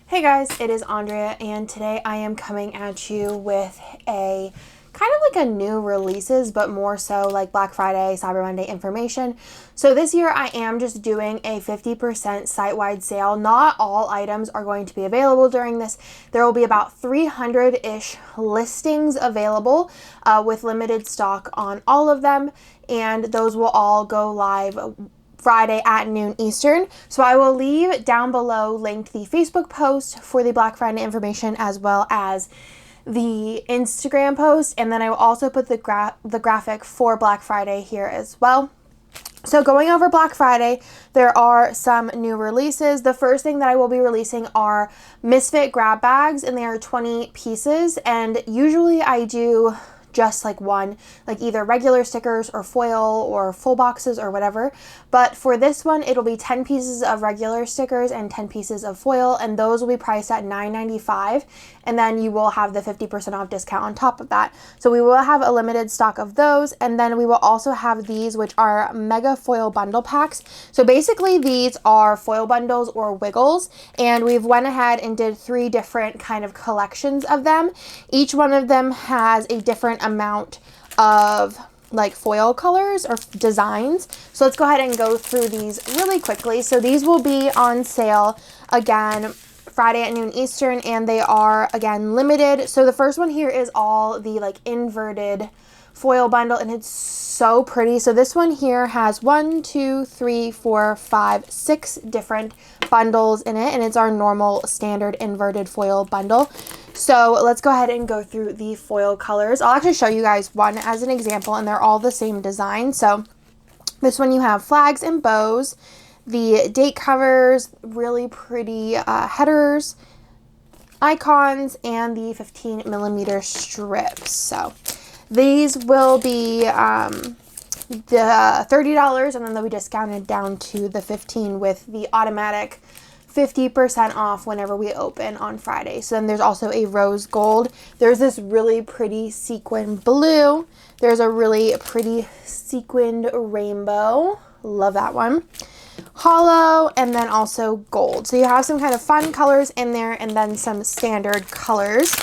Hey guys, it is Andrea, and today I am coming at you with a kind of like a new releases, but more so like Black Friday, Cyber Monday information. So this year I am just doing a 50% site-wide sale. Not all items are going to be available during this. There will be about 300-ish listings available with limited stock on all of them, and those will all go live Friday at noon Eastern. So I will leave down below linked the Facebook post for the Black Friday information as well as the Instagram post, and then I will also put the graphic for Black Friday here as well. So going over Black Friday, there are some new releases. The first thing that I will be releasing are Misfit grab bags, and they are 20 pieces, and usually I do just like one, like either regular stickers or foil or full boxes or whatever. But for this one, it'll be 10 pieces of regular stickers and 10 pieces of foil, and those will be priced at $9.95. And then you will have the 50% off discount on top of that. So we will have a limited stock of those. And then we will also have these, which are mega foil bundle packs. So basically these are foil bundles or wiggles. And we've went ahead and did 3 different kind of collections of them. Each one of them has a different amount of like foil colors or designs. So let's go ahead and go through these really quickly. So these will be on sale again Friday at noon Eastern, and they are again limited. So the first one here is all the like inverted foil bundle, and it's so pretty. So this one here has 1, 2, 3, 4, 5, 6 different bundles in it, and it's our normal standard inverted foil bundle. So let's go ahead and go through the foil colors. I'll actually show you guys one as an example, and they're all the same design. So this one you have flags and bows, the date covers, really pretty headers, icons, and the 15mm strips. So these will be the $30, and then they'll be discounted down to the $15 with the automatic 50% off whenever we open on Friday. So then there's also a rose gold. There's this really pretty sequin blue. There's a really pretty sequined rainbow. Love that one. Hollow, and then also gold. So you have some kind of fun colors in there, and then some standard colors.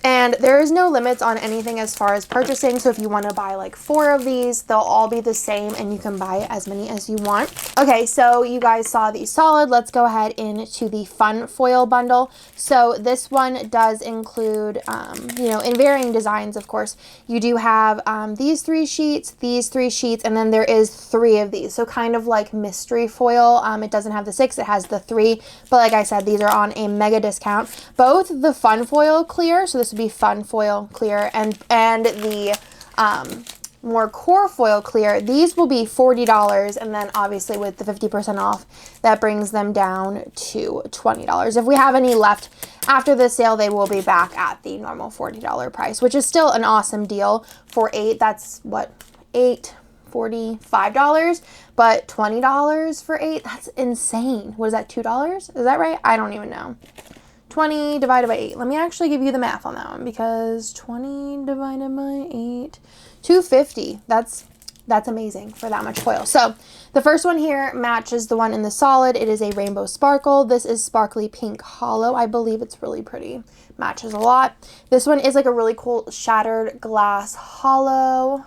And there is no limits on anything as far as purchasing. So if you want to buy like 4 of these, they'll all be the same, and you can buy as many as you want. Okay, so you guys saw the solid. Let's go ahead into the fun foil bundle. So this one does include, in varying designs, of course. You do have these 3 sheets, and then there is 3 of these. So kind of like mystery foil. It doesn't have the 6, it has the 3. But like I said, these are on a mega discount. Both the fun foil clear, so this would be fun foil clear, and the more core foil clear, these will be $40, and then obviously with the 50% off, that brings them down to $20. If we have any left after the sale, they will be back at the normal $40 price, which is still an awesome deal for 8. That's what, $45, but $20 for 8, that's insane. What is that, $2? Is that right? I don't even know. 20 divided by 8. Let me actually give you the math on that one, because 20 divided by 8, $250. That's amazing for that much foil. So the first one here matches the one in the solid. It is a rainbow sparkle. This is sparkly pink hollow. I believe it's really pretty. Matches a lot. This one is like a really cool shattered glass hollow.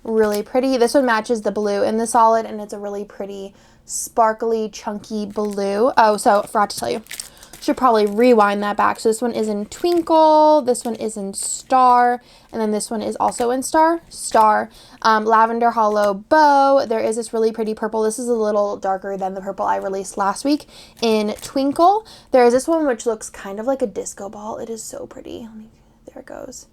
Really pretty. This one matches the blue in the solid, and it's a really pretty sparkly chunky blue. Oh, so forgot to tell you. Should probably rewind that back. So this one is in Twinkle, this one is in Star, and then this one is also in Star. Lavender Hollow Bow. There is this really pretty purple. This is a little darker than the purple I released last week in Twinkle. There is this one which looks kind of like a disco ball. It is so pretty. There it goes.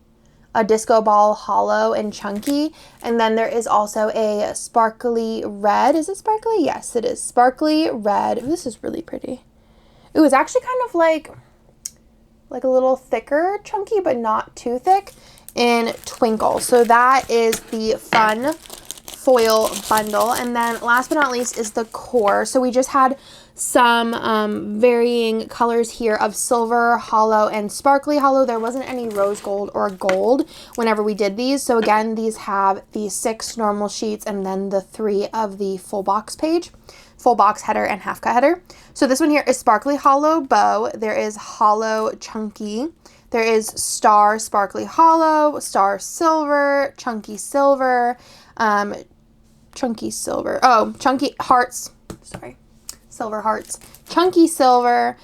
A disco ball hollow and chunky. And then there is also a sparkly red. Is it sparkly? Yes, it is. Sparkly red. Ooh, this is really pretty. Ooh, it's actually kind of like a little thicker, chunky, but not too thick in Twinkle. So that is the fun foil bundle. And then last but not least is the core. So we just had some varying colors here of silver, hollow, and sparkly hollow. There wasn't any rose gold or gold whenever we did these. So again, these have the 6 normal sheets and then the 3 of the full box page. full box header and half cut header. So this one here is Sparkly Hollow Bow. There is Hollow Chunky. There is Star Sparkly Hollow, Star Silver, Chunky Silver, Chunky Silver. Oh, Chunky Hearts. Sorry. Silver Hearts. Chunky Silver,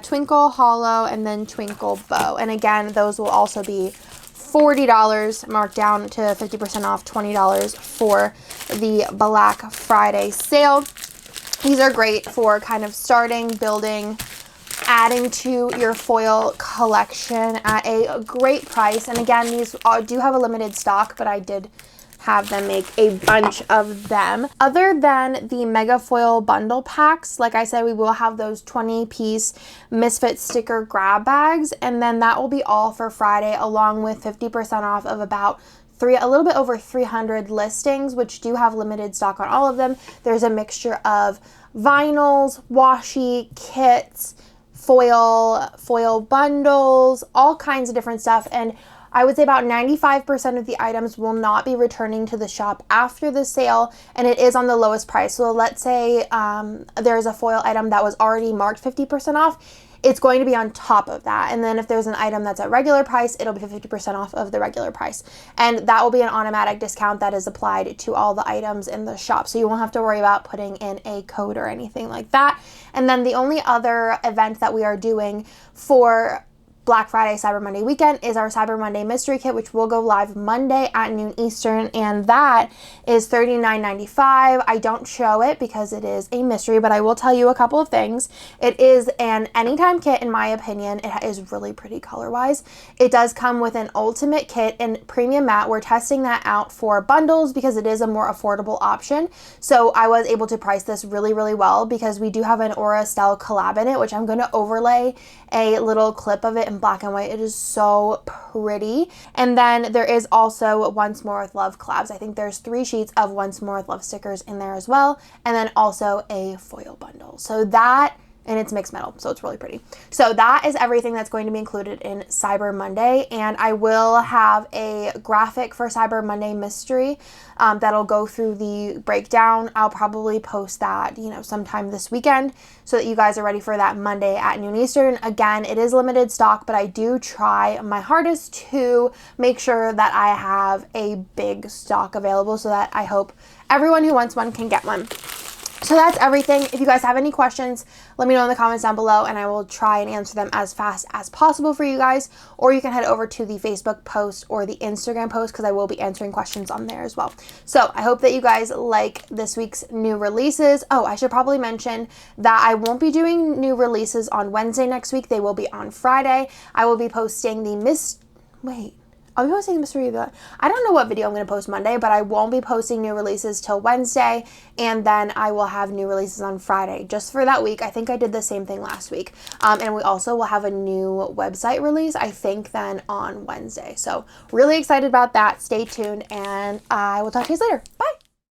Twinkle Hollow, and then Twinkle Bow. And again, those will also be $40 marked down to 50% off, $20 for the Black Friday sale. These are great for kind of starting, building, adding to your foil collection at a great price. And again, these do have a limited stock, but I did have them make a bunch of them. Other than the mega foil bundle packs, like I said, we will have those 20-piece Misfit sticker grab bags, and then that will be all for Friday, along with 50% off of about a little bit over 300 listings, which do have limited stock on all of them. There's a mixture of vinyls, washi, kits, foil bundles, all kinds of different stuff. And I would say about 95% of the items will not be returning to the shop after the sale, and it is on the lowest price. So let's say there's a foil item that was already marked 50% off. It's going to be on top of that. And then if there's an item that's at regular price, it'll be 50% off of the regular price. And that will be an automatic discount that is applied to all the items in the shop. So you won't have to worry about putting in a code or anything like that. And then the only other event that we are doing for Black Friday, Cyber Monday weekend is our Cyber Monday mystery kit, which will go live Monday at noon Eastern, and that is $39.95. I don't show it because it is a mystery, but I will tell you a couple of things. It is an anytime kit, in my opinion. It is really pretty color-wise. It does come with an ultimate kit and premium matte. We're testing that out for bundles because it is a more affordable option. So I was able to price this really, really well because we do have an Aura Estelle collab in it, which I'm going to overlay a little clip of it in black and white. It is so pretty. And then there is also Once More with Love collabs. I think there's 3 sheets of Once More with Love stickers in there as well. And then also a foil bundle. So that, and it's mixed metal, so it's really pretty. So that is everything that's going to be included in Cyber Monday. And I will have a graphic for Cyber Monday mystery that'll go through the breakdown. I'll probably post that, sometime this weekend so that you guys are ready for that Monday at noon Eastern. Again, it is limited stock, but I do try my hardest to make sure that I have a big stock available so that I hope everyone who wants one can get one. So that's everything. If you guys have any questions, let me know in the comments down below and I will try and answer them as fast as possible for you guys. Or you can head over to the Facebook post or the Instagram post because I will be answering questions on there as well. So I hope that you guys like this week's new releases. Oh, I should probably mention that I won't be doing new releases on Wednesday next week. They will be on Friday. I will be posting the I'll be posting the mystery video. I don't know what video I'm going to post Monday, but I won't be posting new releases till Wednesday, and then I will have new releases on Friday just for that week. I think I did the same thing last week. And we also will have a new website release, I think, then on Wednesday. So really excited about that. Stay tuned, and I will talk to you guys later. Bye!